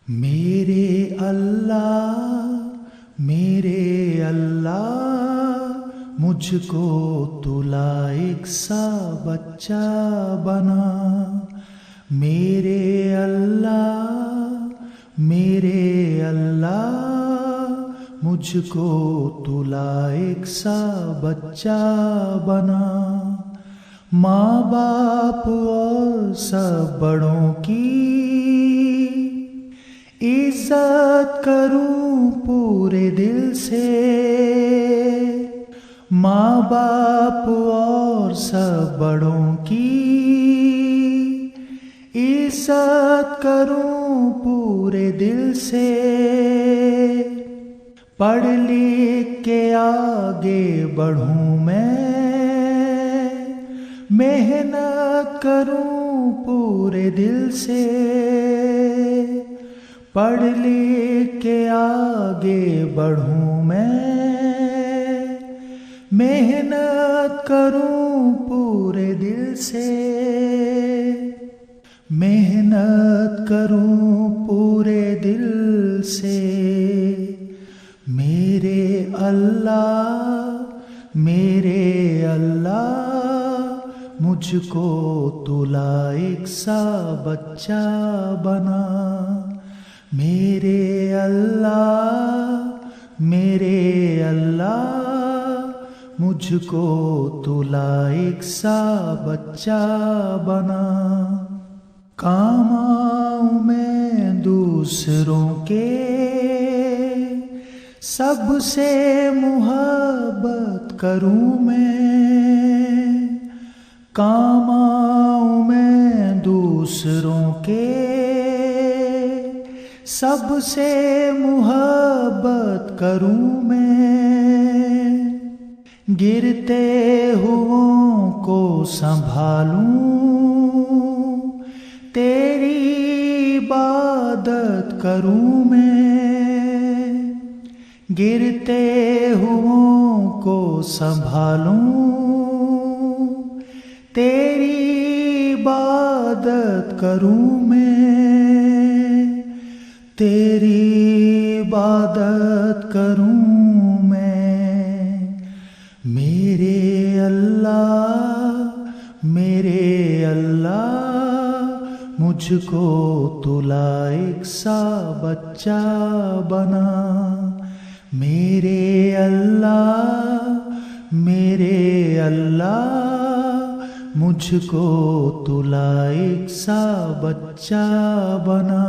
میرے اللہ مجھ کو تو لائق سا بچہ بنا۔ میرے اللہ مجھ کو تو لائق سا بچہ بنا۔ ماں باپ اور سب بڑوں کی عزت کروں پورے دل سے۔ ماں باپ اور سب بڑوں کی عزت کروں پورے دل سے۔ پڑھ لکھ کے آگے بڑھوں میں، محنت کروں پورے دل سے۔ پڑھ لکھ کے آگے بڑھوں میں، محنت کروں پورے دل سے۔ محنت کروں پورے دل سے۔ میرے اللہ مجھ کو تو لائق سا بچہ بنا۔ میرے اللہ مجھ کو تو لائق سا بچہ بنا۔ کام آؤں میں دوسروں کے، سب سے محبت کروں میں۔ کام آؤں میں دوسروں کے، سب سے محبت کروں میں۔ گرتے ہوئوں کو سنبھالوں، تیری عبادت کروں میں۔ گرتے ہوئوں کو سنبھالوں، تیری عبادت کروں میں۔ تیری عبادت کروں میں۔ میرے اللہ مجھ کو تو لائق سا بچہ بنا۔ میرے اللہ مجھ کو تو لائق سا بچہ بنا۔